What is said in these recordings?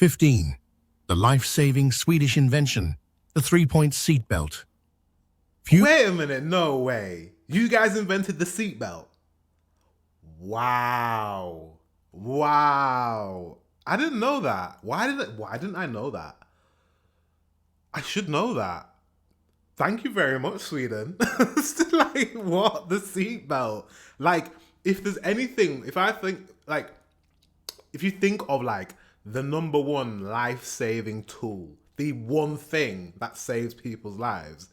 15. The life-saving Swedish invention, the three-point seatbelt. Wait a minute, no way. You guys invented the seatbelt. Wow. Wow. I didn't know that. Why didn't I know that? I should know that. Thank you very much, Sweden. Like, what? The seatbelt. Like, if there's anything, if you think of like the number one life-saving tool, the one thing that saves people's lives,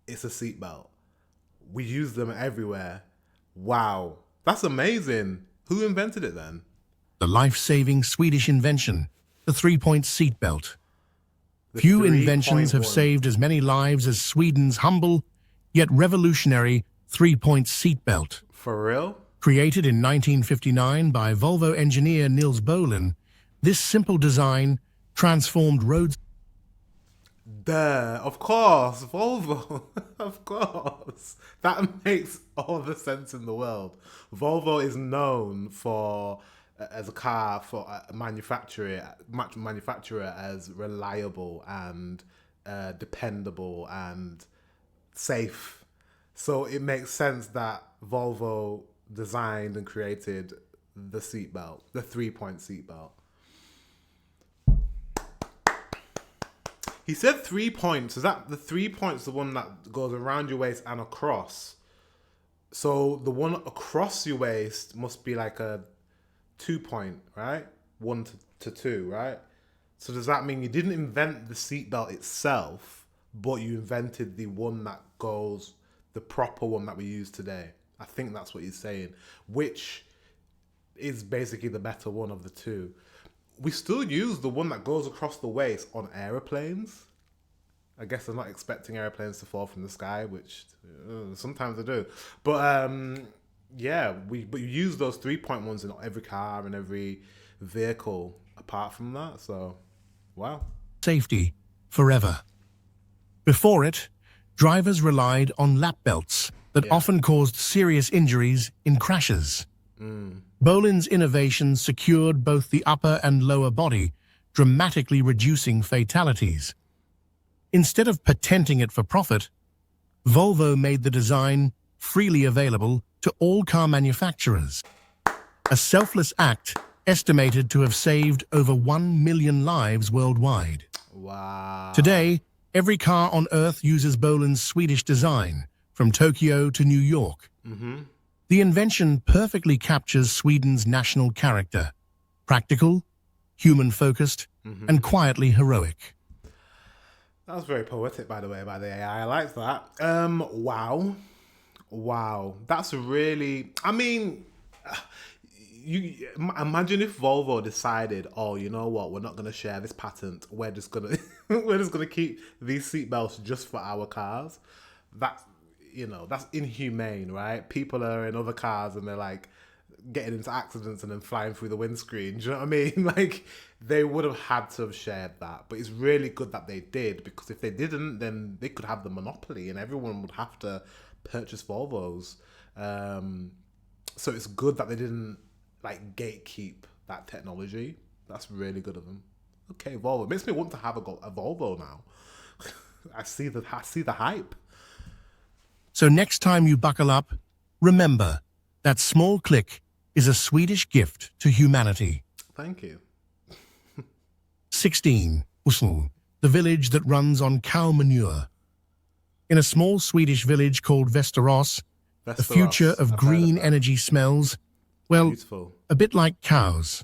it's a seatbelt. We use them everywhere. Wow. That's amazing. Who invented it then? The life-saving Swedish invention, the three-point seatbelt. Few inventions have saved as many lives as Sweden's humble, yet revolutionary, three-point seatbelt. For real? Created in 1959 by Volvo engineer Nils Bolin, this simple design transformed roads. Duh, of course, Volvo, of course. That makes all the sense in the world. Volvo is known for, as a car, for a manufacturer as reliable and dependable and safe. So it makes sense that Volvo designed and created the seatbelt, the three-point seatbelt. He said 3 points. Is that the 3 points, the one that goes around your waist and across? So the one across your waist must be like a 2 point, right? 1 to 2, right? So does that mean you didn't invent the seatbelt itself, but you invented the one that goes, the proper one that we use today? I think that's what he's saying, which is basically the better one of the two. We still use the one that goes across the waist on aeroplanes. I guess I'm not expecting airplanes to fall from the sky, which sometimes I do. But yeah, we use those 3-point ones in every car and every vehicle apart from that. So, wow. Safety forever. Before it, drivers relied on lap belts that often caused serious injuries in crashes. Bolin's innovation secured both the upper and lower body, dramatically reducing fatalities. Instead of patenting it for profit, Volvo made the design freely available to all car manufacturers. A selfless act estimated to have saved over 1 million lives worldwide. Wow. Today, every car on Earth uses Bolin's Swedish design, from Tokyo to New York. The invention perfectly captures Sweden's national character: practical, human-focused, and quietly heroic. That was very poetic, by the way, by the AI. I like that. Wow. Wow. That's really... I mean, you imagine if Volvo decided, oh, you know what? We're not going to share this patent. We're just going to keep these seatbelts just for our cars. That's inhumane, right? People are in other cars and they're like getting into accidents and then flying through the windscreen. Do you know what I mean? Like, they would have had to have shared that. But it's really good that they did, because if they didn't, then they could have the monopoly and everyone would have to purchase Volvos. So it's good that they didn't like gatekeep that technology. That's really good of them. Okay, Volvo. It makes me want to have a Volvo now. I see the hype. So next time you buckle up, remember that small click is a Swedish gift to humanity. Thank you. 16. Ussel, the village that runs on cow manure. In a small Swedish village called Västerås, the future of green energy smells, well, beautiful. A bit like cows.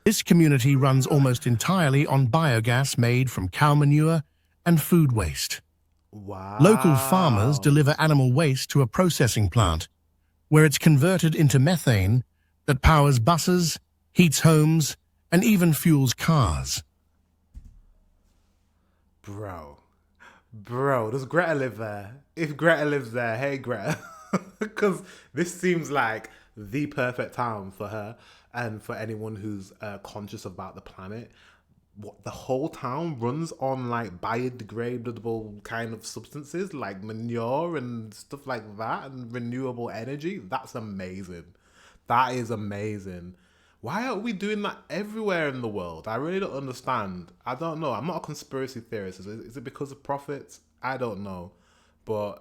This community runs almost entirely on biogas made from cow manure and food waste. Wow. Local farmers deliver animal waste to a processing plant, where it's converted into methane that powers buses, heats homes, and even fuels cars. Bro, does Greta live there? If Greta lives there, hey Greta. Because this seems like the perfect town for her and for anyone who's conscious about the planet. What, the whole town runs on like biodegradable kind of substances like manure and stuff like that, and renewable energy. That's amazing. That is amazing. Why aren't we doing that everywhere in the world? I really don't understand. I don't know. I'm not a conspiracy theorist. Is it because of profits? I don't know. But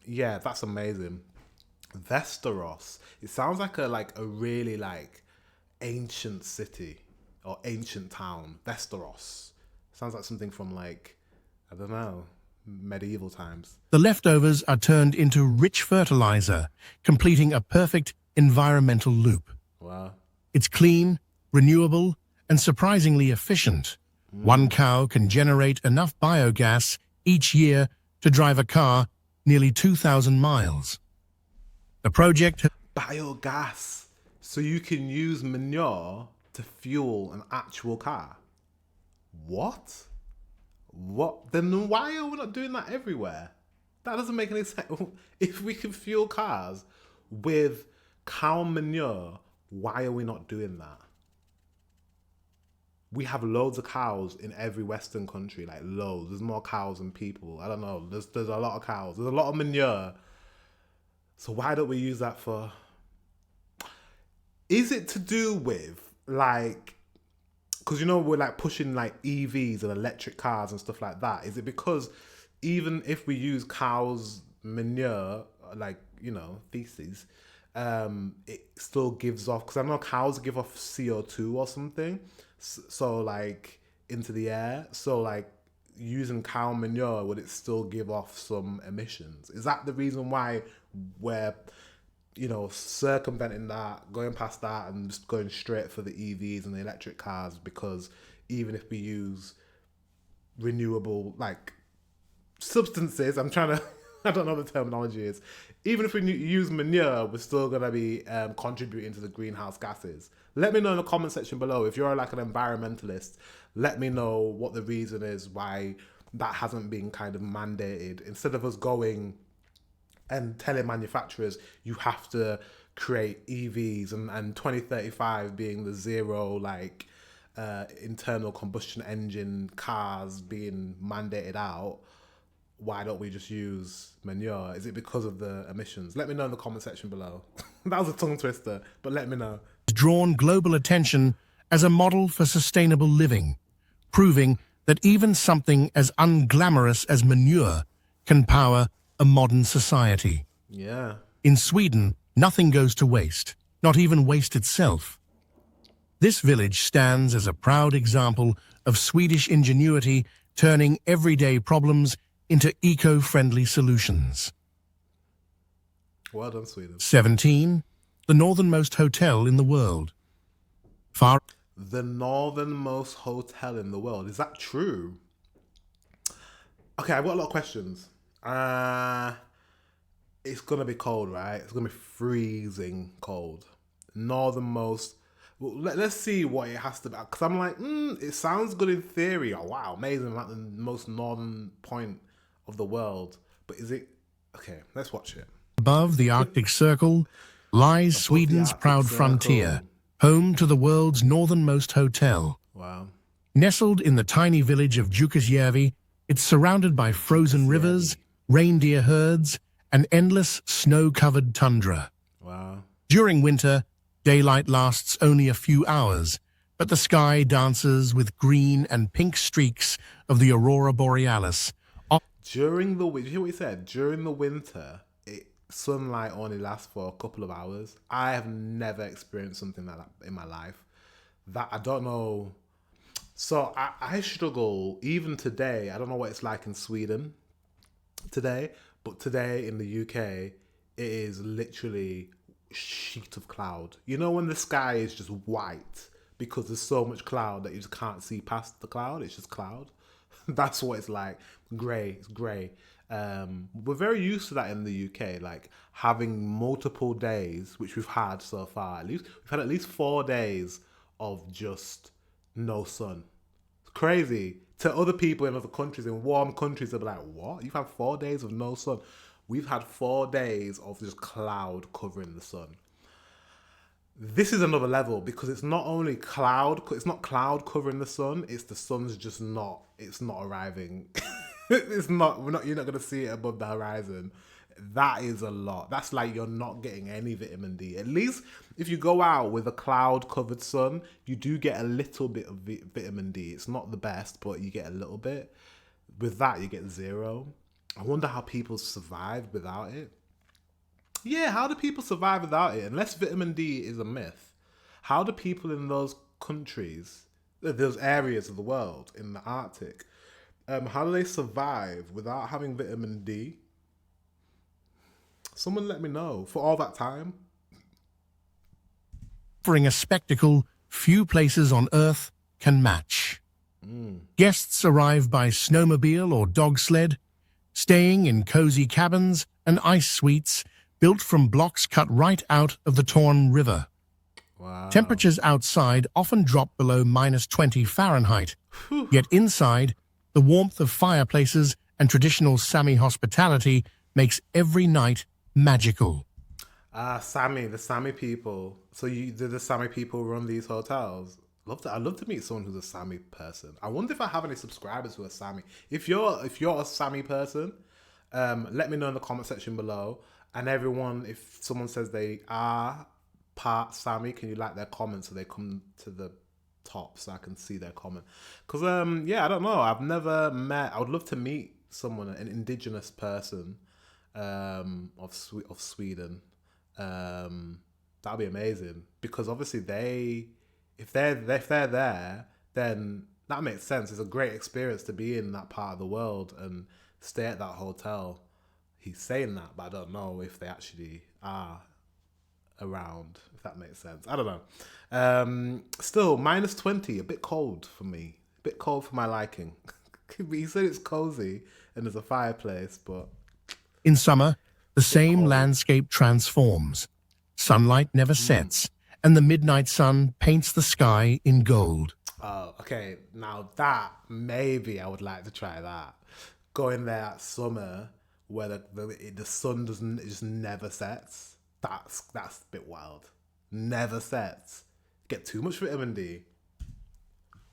yeah, that's amazing. Westeros. It sounds like a really like ancient city or ancient town. Westeros. Sounds like something from like, I don't know, medieval times. The leftovers are turned into rich fertilizer, completing a perfect environmental loop. Wow. It's clean, renewable, and surprisingly efficient. One cow can generate enough biogas each year to drive a car nearly 2,000 miles. The project... Biogas. So you can use manure to fuel an actual car. What? What? Then why are we not doing that everywhere? That doesn't make any sense. If we can fuel cars with cow manure, why are we not doing that? We have loads of cows in every Western country, like loads. There's more cows than people. I don't know. There's a lot of cows. There's a lot of manure. So why don't we use that for... Is it to do with like... Because, you know, we're like pushing like EVs and electric cars and stuff like that. Is it because even if we use cows' manure, like, you know, feces, it still gives off... Because I know cows give off CO2 or something. So like into the air. So like using cow manure, would it still give off some emissions? Is that the reason why we're, you know, circumventing that, going past that and just going straight for the EVs and the electric cars? Because even if we use renewable like substances, I'm trying to, I don't know what the terminology is. Even if we use manure, we're still going to be contributing to the greenhouse gases. Let me know in the comment section below. If you're like an environmentalist, let me know what the reason is why that hasn't been kind of mandated. Instead of us going and telling manufacturers, you have to create EVs and 2035 being the zero, like internal combustion engine cars being mandated out. Why don't we just use manure? Is it because of the emissions? Let me know in the comment section below. That was a tongue twister, but let me know. Drawn global attention as a model for sustainable living, proving that even something as unglamorous as manure can power a modern society. Yeah. In Sweden, nothing goes to waste, not even waste itself. This village stands as a proud example of Swedish ingenuity, turning everyday problems into eco-friendly solutions. Well done, Sweden. 17. The northernmost hotel in the world. The northernmost hotel in the world. Is that true? Okay, I've got a lot of questions. It's going to be cold, right? It's going to be freezing cold. Northernmost. Well, let's see what it has to be. Because I'm like, it sounds good in theory. Oh, wow, amazing. Like the most northern point of the world. But is it... Okay, let's watch it. Above the Arctic Circle lies Sweden's proud frontier, home to the world's northernmost hotel. Wow. Nestled in the tiny village of Jukkasjärvi, it's surrounded by frozen rivers, reindeer herds, and endless snow-covered tundra. Wow. During winter, daylight lasts only a few hours, but the sky dances with green and pink streaks of the aurora borealis. During the winter, you hear what he said? During the winter, sunlight only lasts for a couple of hours. I have never experienced something like that in my life. That I don't know. So I struggle even today. I don't know what it's like in Sweden today, but today in the UK, it is literally sheet of cloud. You know when the sky is just white because there's so much cloud that you just can't see past the cloud? It's just cloud. That's what it's like. Grey. It's grey. We're very used to that in the UK, like having multiple days, which we've had so far. We've had at least 4 days of just no sun. It's crazy. To other people in other countries, in warm countries, they'll be like, what? You've had 4 days of no sun? We've had 4 days of just cloud covering the sun. This is another level because it's not only cloud, it's not cloud covering the sun, it's the sun's just not, it's not arriving. You're not going to see it above the horizon. that is a lot. That's like you're not getting any vitamin D. At least if you go out with a cloud-covered sun, you do get a little bit of vitamin D. It's not the best, but you get a little bit. With that, you get zero. I wonder how people survive without it. Yeah, how do people survive without it? Unless vitamin D is a myth, how do people in those countries, those areas of the world in the Arctic, how do they survive without having vitamin D? Someone let me know. For all that time. Offering a spectacle few places on Earth can match. Guests arrive by snowmobile or dog sled, staying in cozy cabins and ice suites built from blocks cut right out of the Torn River. Wow. Temperatures outside often drop below -20 Fahrenheit, yet inside, the warmth of fireplaces and traditional Sami hospitality makes every night magical. Sami, the Sami people. So do the Sami people run these hotels? I'd love to meet someone who's a Sami person. I wonder if I have any subscribers who are Sami. If you're a Sami person, let me know in the comment section below. And everyone, if someone says they are part Sami, can you like their comment so they come to the top so I can see their comment? Because I don't know. I've never met. I would love to meet someone, an indigenous person of Sweden. That'd be amazing, because obviously if they're there, then that makes sense. It's a great experience to be in that part of the world and stay at that hotel. He's saying that, but I don't know if they actually are around, if that makes sense. I don't know. Still, -20, a bit cold for me. A bit cold for my liking. He said it's cozy and there's a fireplace, but... In summer, the same landscape transforms. Sunlight never sets, and the midnight sun paints the sky in gold. Oh, okay. Now that, maybe I would like to try that. Going there at summer where the sun just never sets. That's a bit wild. Never sets. Get too much vitamin D.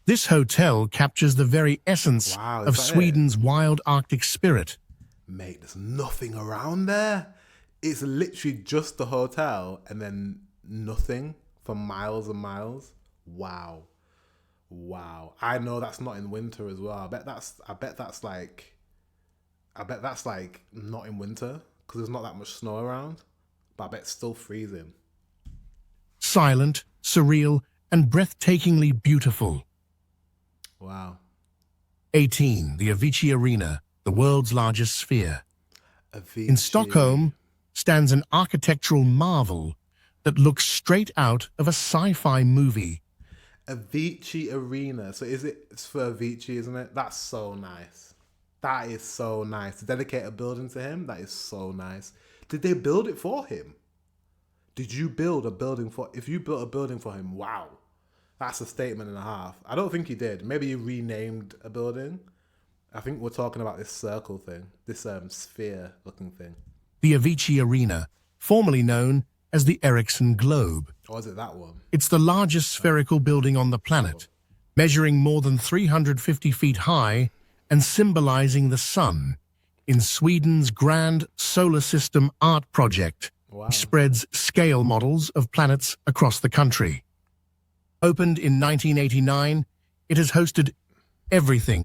This hotel captures the very essence of Sweden's wild Arctic spirit. Mate, there's nothing around there. It's literally just the hotel and then nothing for miles and miles. Wow. I know that's not in winter as well. I bet that's like not in winter because there's not that much snow around. But I bet it's still freezing. Silent, surreal, and breathtakingly beautiful. Wow. 18. The Avicii Arena, the world's largest sphere. Avicii. In Stockholm stands an architectural marvel that looks straight out of a sci-fi movie. Avicii Arena. So it's for Avicii, isn't it? That's so nice. That is so nice. To dedicate a building to him, that is so nice. Did they build it for him? Did you build a building for... If you built a building for him, wow. That's a statement and a half. I don't think he did. Maybe he renamed a building. I think we're talking about this circle thing. This sphere-looking thing. The Avicii Arena, formerly known as the Ericsson Globe. Or is it that one? It's the largest spherical building on the planet, measuring more than 350 feet high and symbolizing the sun. In Sweden's grand solar system art project, Wow. which spreads scale models of planets across the country. Opened in 1989, it has hosted everything.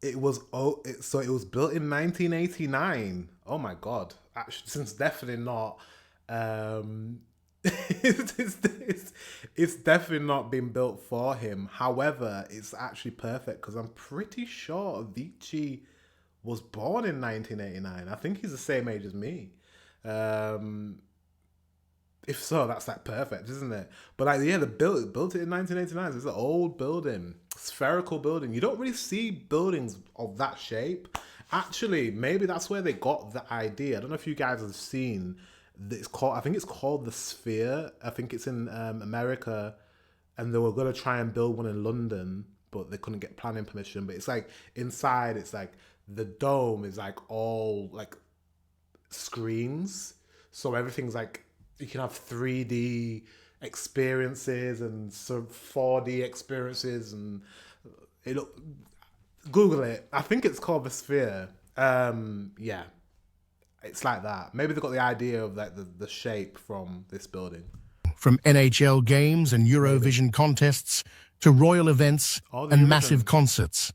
It was built in 1989. Oh my god! Actually, it's definitely not. It's definitely not been built for him. However, it's actually perfect because I'm pretty sure Avicii was born in 1989. I think he's the same age as me. If so, that's like perfect, isn't it? But like, yeah, built it in 1989. So it's an old building, spherical building. You don't really see buildings of that shape. Actually, maybe that's where they got the idea. I don't know if you guys have seen. I think it's called the Sphere. I think it's in America, and they were gonna try and build one in London, but they couldn't get planning permission. But it's like inside, it's like the dome is like all like screens, so everything's like you can have 3D experiences and sort of 4D experiences, and Google it. I think it's called the Sphere. Yeah. It's like that. Maybe they got the idea of like the shape from this building. From NHL games and Eurovision contests to royal events and massive concerts.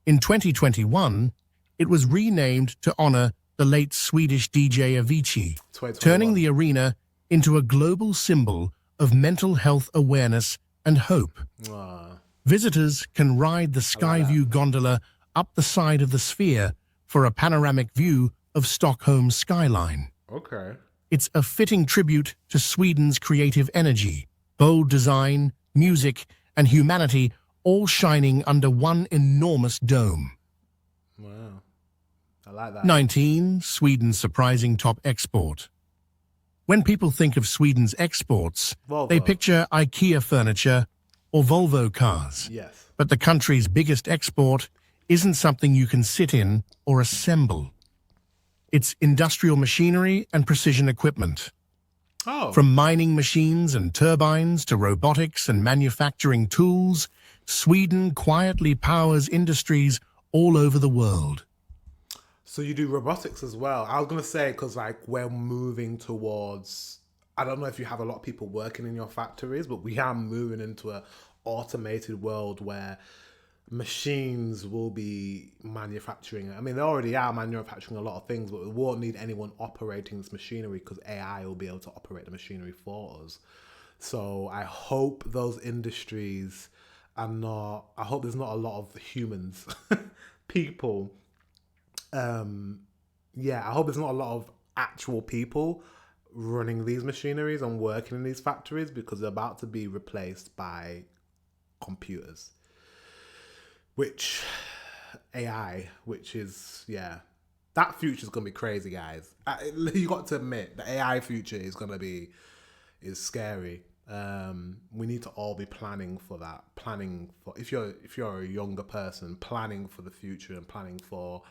In 2021, it was renamed to honor the late Swedish DJ Avicii, turning the arena into a global symbol of mental health awareness and hope. Visitors can ride the Skyview gondola up the side of the sphere for a panoramic view of Stockholm's skyline. Okay. It's a fitting tribute to Sweden's creative energy, bold design, music, and humanity all shining under one enormous dome. Wow. I like that. 19. Sweden's surprising top export. When people think of Sweden's exports, they picture IKEA furniture or Volvo cars. Yes. But the country's biggest export isn't something you can sit in or assemble. It's industrial machinery and precision equipment. From mining machines and turbines to robotics and manufacturing tools, Sweden quietly powers industries all over the world. So you do robotics as well. I was going to say, because like we're moving towards, I don't know if you have a lot of people working in your factories, but we are moving into an automated world where machines will be manufacturing. I mean, they already are manufacturing a lot of things, but we won't need anyone operating this machinery because AI will be able to operate the machinery for us. So I hope those industries are not, I hope there's not a lot of humans, people. Yeah, I hope there's not a lot of actual people running these machineries and working in these factories because they're about to be replaced by computers. Which AI, which is, yeah, that future is going to be crazy, guys. You got to admit, the AI future is going to be, is scary. We need to all be planning for that. Planning for, if you're a younger person, planning for the future and planning for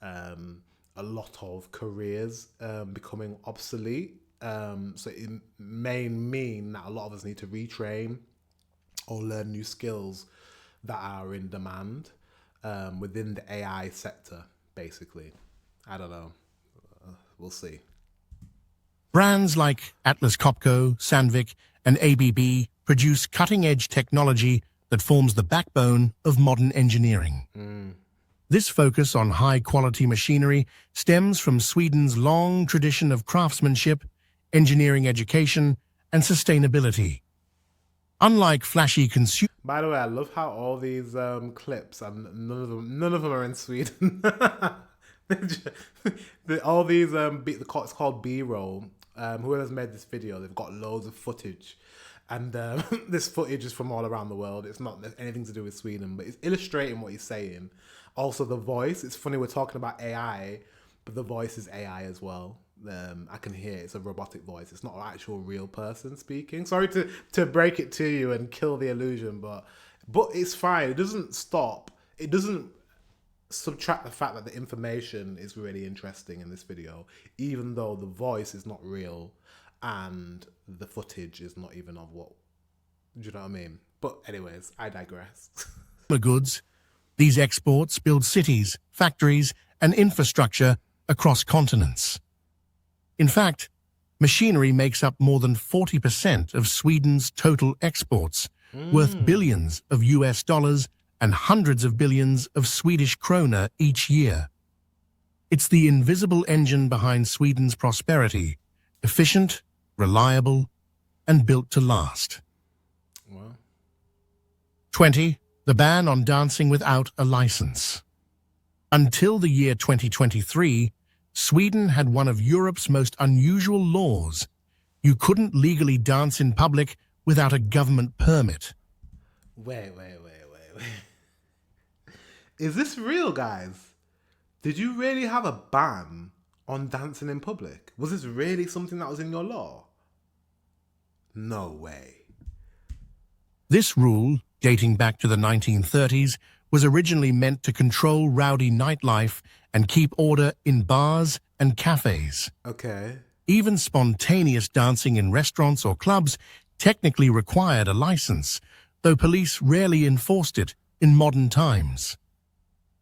a lot of careers becoming obsolete. So it may mean that a lot of us need to retrain or learn new skills that are in demand within the AI sector, basically. I don't know. We'll see. Brands like Atlas Copco, Sandvik, and ABB produce cutting-edge technology that forms the backbone of modern engineering. This focus on high-quality machinery stems from Sweden's long tradition of craftsmanship, engineering education, and sustainability. Unlike flashy consumer... By the way, I love how all these clips, and none of them are in Sweden. All these, it's called B-roll. Whoever's made this video, they've got loads of footage. And this footage is from all around the world. It's not anything to do with Sweden, but it's illustrating what he's saying. Also, the voice. It's funny we're talking about AI, but the voice is AI as well. I can hear it's a robotic voice. It's not an actual real person speaking. Sorry to break it to you and kill the illusion, but it's fine. It doesn't stop. It doesn't subtract the fact that the information is really interesting in this video, even though the voice is not real and the footage is not even of what. Do you know what I mean? But anyways, I digress. Goods. These exports build cities, factories, and infrastructure across continents. In fact, machinery makes up more than 40% of Sweden's total exports, worth billions of US dollars and hundreds of billions of Swedish krona each year. It's the invisible engine behind Sweden's prosperity, efficient, reliable, and built to last. Wow. 20. The ban on dancing without a license. Until the year 2023, Sweden had one of Europe's most unusual laws. You couldn't legally dance in public without a government permit. Wait. Is this real, guys? Did you really have a ban on dancing in public? Was this really something that was in your law? No way. This rule, dating back to the 1930s, was originally meant to control rowdy nightlife and keep order in bars and cafes. Okay. Even spontaneous dancing in restaurants or clubs technically required a license, though police rarely enforced it in modern times.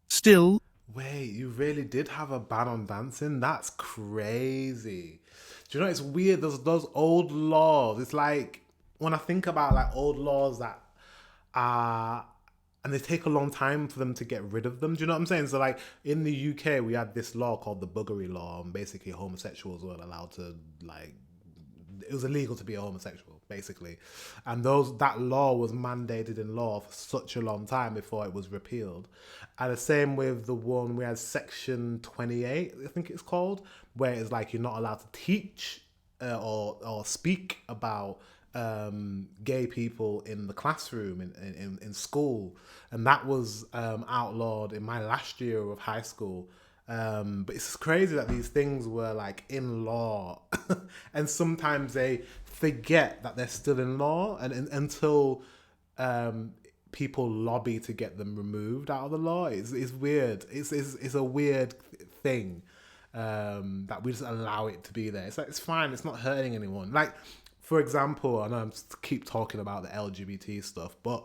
Still, Wait, you really did have a ban on dancing? That's crazy. Do you know it's weird? Those old laws. It's like when I think about like old laws that are, and they take a long time for them to get rid of them. Do you know what I'm saying? So like in the UK, we had this law called the buggery law, and basically homosexuals weren't allowed to like. It was illegal to be a homosexual, basically, and that law was mandated in law for such a long time before it was repealed. And the same with the one we had, Section 28, I think it's called, where it's like you're not allowed to teach or speak about gay people in the classroom in school, and that was outlawed in my last year of high school. But it's crazy that these things were like in law, and sometimes they forget that they're still in law, and until people lobby to get them removed out of the law. It's weird. It's a weird thing that we just allow it to be there. It's like, it's fine. It's not hurting anyone. Like, for example, I know I'm keep talking about the LGBT stuff, but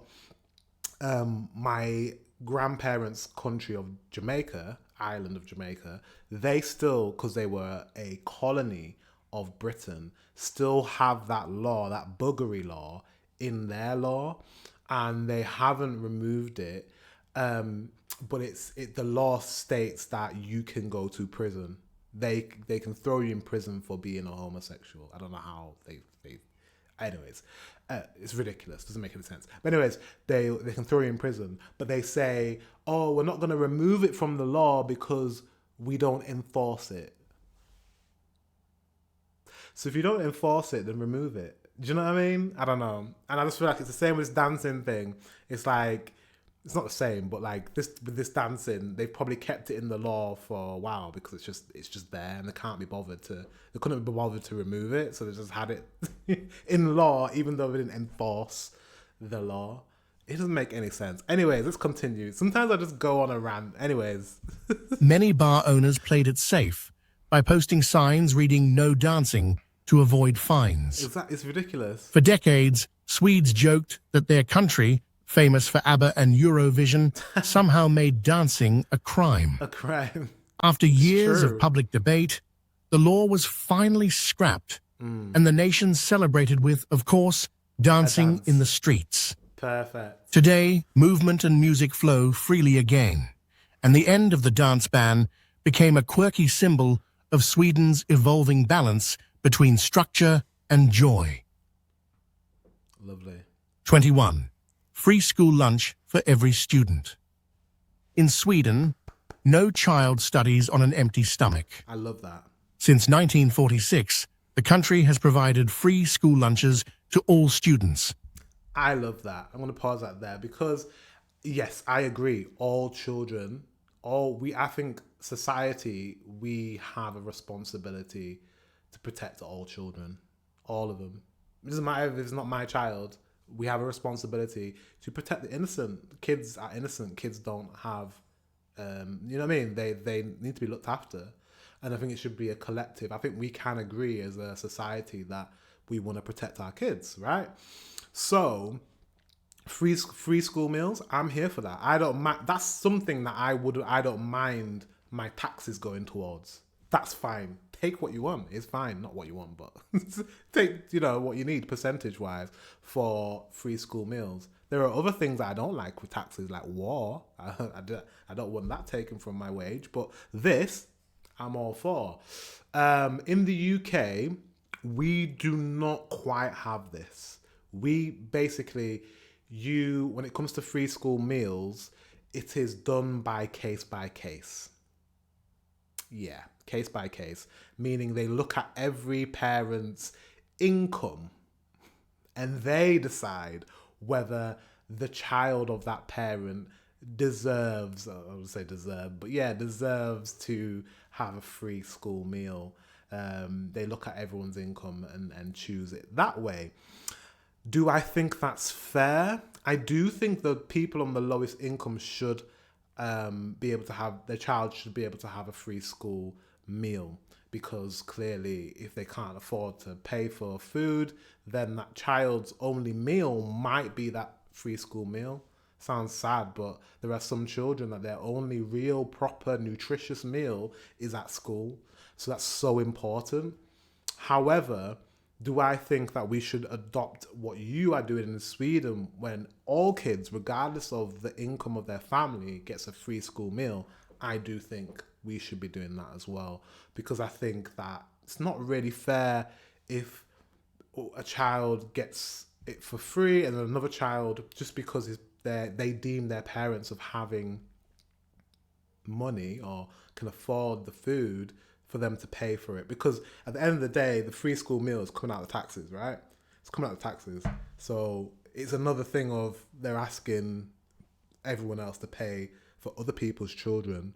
my grandparents' country of Jamaica, island of Jamaica, they still, because they were a colony of Britain, still have that law, that buggery law, in their law, and they haven't removed it. But the law states that you can go to prison. They can throw you in prison for being a homosexual. I don't know how they anyways, it's ridiculous. Doesn't make any sense. But anyways, they can throw you in prison, but they say, oh, we're not going to remove it from the law because we don't enforce it. So if you don't enforce it, then remove it. Do you know what I mean? I don't know. And I just feel like it's the same with this dancing thing. It's like, it's not the same, but like with this dancing, they've probably kept it in the law for a while because it's just there, and they couldn't be bothered to remove it, so they just had it in law, even though they didn't enforce the law. It doesn't make any sense. Anyways, let's continue. Sometimes I just go on a rant. Anyways. Many bar owners played it safe by posting signs reading "No dancing" to avoid fines. It's ridiculous. For decades, Swedes joked that their country, famous for ABBA and Eurovision, somehow made dancing a crime. A crime. After years of public debate, the law was finally scrapped, and the nation celebrated with, of course, dancing in the streets. Perfect. Today, movement and music flow freely again, and the end of the dance ban became a quirky symbol of Sweden's evolving balance between structure and joy. Lovely. 21. Free school lunch for every student. In Sweden, no child studies on an empty stomach. I love that. Since 1946, the country has provided free school lunches to all students. I love that. I'm going to pause that there because, yes, I agree. All children, I think society, we have a responsibility to protect all children, all of them. It doesn't matter if it's not my child. We have a responsibility to protect the innocent. Kids are innocent. Kids don't have, you know what I mean? They need to be looked after. And I think it should be a collective. I think we can agree as a society that we want to protect our kids, right? So, free school meals, I'm here for that. I don't mind. That's something that I don't mind my taxes going towards. That's fine. Take what you want. It's fine. Not what you want, but take, what you need percentage-wise for free school meals. There are other things that I don't like with taxes, like war. I don't want that taken from my wage, but this, I'm all for. In the UK, we do not quite have this. We basically, when it comes to free school meals, it is done by case. Yeah, case by case, meaning they look at every parent's income and they decide whether the child of that parent deserves to have a free school meal. They look at everyone's income and choose it that way. Do I think that's fair? I do think that people on the lowest income should be able to have, their child should be able to have a free school meal, because clearly if they can't afford to pay for food, then that child's only meal might be that free school meal. Sounds sad, but there are some children that their only real, proper, nutritious meal is at school. So that's so important. However, do I think that we should adopt what you are doing in Sweden when all kids, regardless of the income of their family, gets a free school meal? I do think we should be doing that as well, because I think that it's not really fair if a child gets it for free and another child, just because they deem their parents of having money or can afford the food, for them to pay for it. Because at the end of the day, the free school meal is coming out of taxes, right? It's coming out of taxes. So it's another thing of they're asking everyone else to pay for other people's children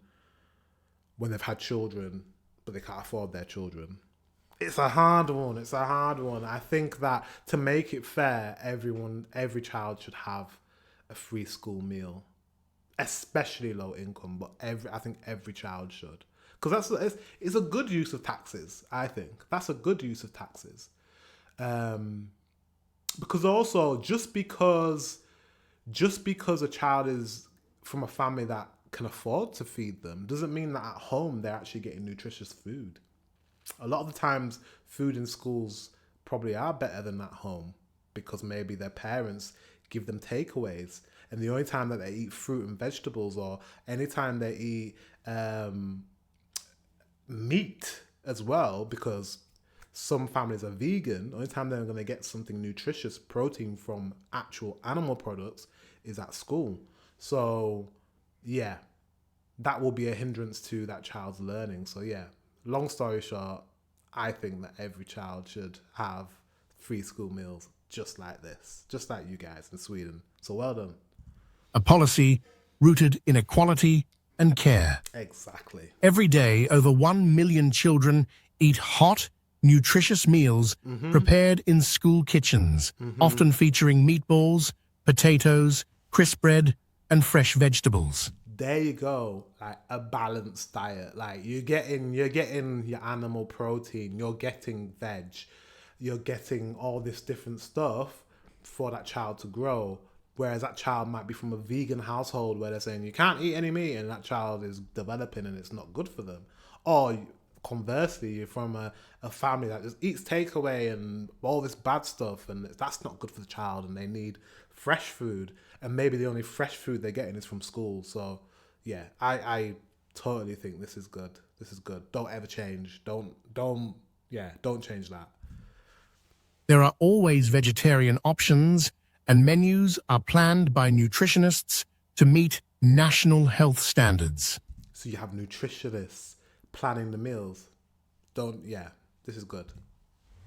when they've had children, but they can't afford their children. It's a hard one. It's a hard one. I think that to make it fair, every child should have a free school meal, especially low income. But I think every child should, because it's a good use of taxes. I think that's a good use of taxes, because also just because a child is from a family that can afford to feed them doesn't mean that at home they're actually getting nutritious food. A lot of the times, food in schools probably are better than at home because maybe their parents give them takeaways, and the only time that they eat fruit and vegetables, or anytime they eat meat as well, because some families are vegan, the only time they're going to get something nutritious, protein from actual animal products, is at school. So yeah, that will be a hindrance to that child's learning. So yeah, long story short, I think that every child should have free school meals just like this, just like you guys in Sweden. So well done. A policy rooted in equality and care. Exactly. Every day, over 1 million children eat hot, nutritious meals prepared in school kitchens, often featuring meatballs, potatoes, crisp bread, and fresh vegetables. There you go, like a balanced diet. Like you're getting your animal protein, you're getting veg, you're getting all this different stuff for that child to grow. Whereas that child might be from a vegan household where they're saying you can't eat any meat, and that child is developing and it's not good for them. Or conversely, you're from a family that just eats takeaway and all this bad stuff, and that's not good for the child, and they need fresh food, and maybe the only fresh food they're getting is from school. So yeah, I totally think this is good. This is good. Don't ever change. Don't change that. There are always vegetarian options, and menus are planned by nutritionists to meet national health standards. So you have nutritionists planning the meals. This is good.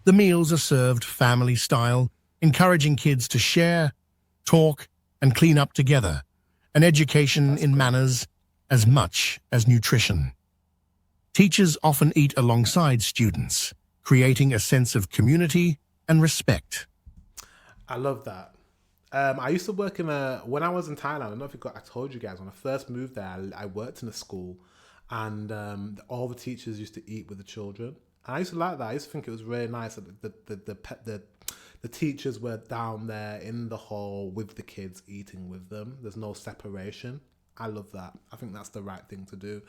The meals are served family style, encouraging kids to share, talk, and clean up together, an education in manners as much as nutrition. Teachers often eat alongside students, creating a sense of community and respect. I love that. I used to work when I was in Thailand, I don't know if I told you guys, when I first moved there, I worked in a school, and all the teachers used to eat with the children. And I used to like that. I used to think it was really nice that the teachers were down there in the hall with the kids, eating with them. There's no separation. I love that. I think that's the right thing to do.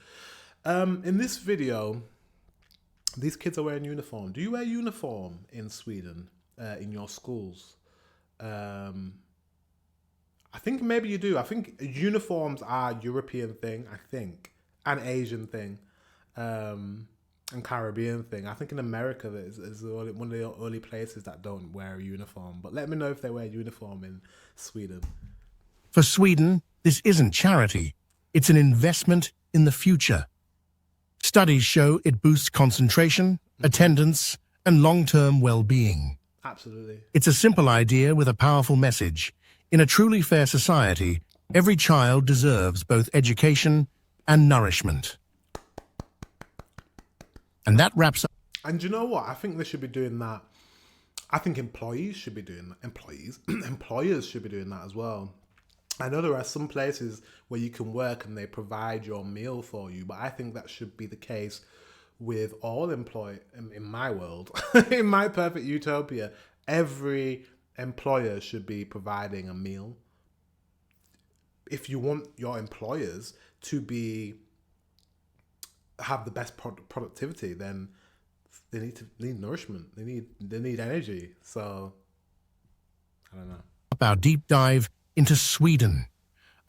In this video, these kids are wearing uniform. Do you wear uniform in Sweden, in your schools? I think maybe you do. I think uniforms are a European thing, I think, an Asian thing, and Caribbean thing. I think in America is one of the only places that don't wear a uniform. But let me know if they wear a uniform in Sweden. For Sweden, this isn't charity. It's an investment in the future. Studies show it boosts concentration, attendance, and long-term well-being. Absolutely. It's a simple idea with a powerful message. In a truly fair society, every child deserves both education and nourishment. And that wraps up. And you know what? I think they should be doing that. I think employees should be doing that. Employers should be doing that as well. I know there are some places where you can work and they provide your meal for you, but I think that should be the case with all employees in my world. In my perfect utopia, every employer should be providing a meal. if you want your employers to have the best productivity, then they need nourishment. They need energy. So I don't know. Our deep dive into Sweden,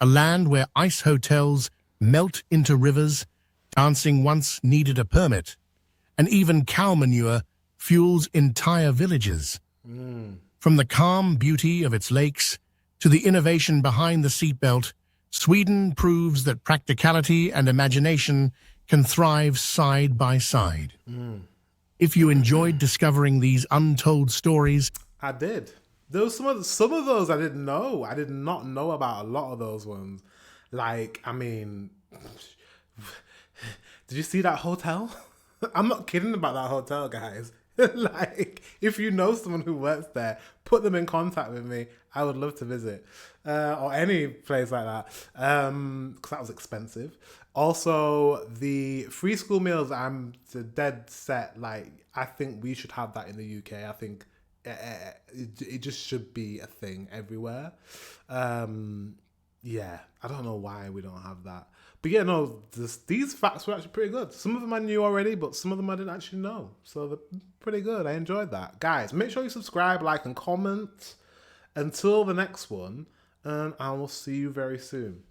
a land where ice hotels melt into rivers, dancing once needed a permit, and even cow manure fuels entire villages. From the calm beauty of its lakes to the innovation behind the seatbelt, Sweden proves that practicality and imagination can thrive side by side. If you enjoyed discovering these untold stories, I did. There was some of those I didn't know. I did not know about a lot of those ones. Like, I mean, did you see that hotel? I'm not kidding about that hotel, guys. Like, if you know someone who works there, put them in contact with me. I would love to visit, or any place like that, because that was expensive. Also, the free school meals, I'm dead set. Like, I think we should have that in the UK. I think it just should be a thing everywhere. Yeah, I don't know why we don't have that. But yeah, no, these facts were actually pretty good. Some of them I knew already, but some of them I didn't actually know. So they're pretty good. I enjoyed that. Guys, make sure you subscribe, like, and comment. Until the next one, and I will see you very soon.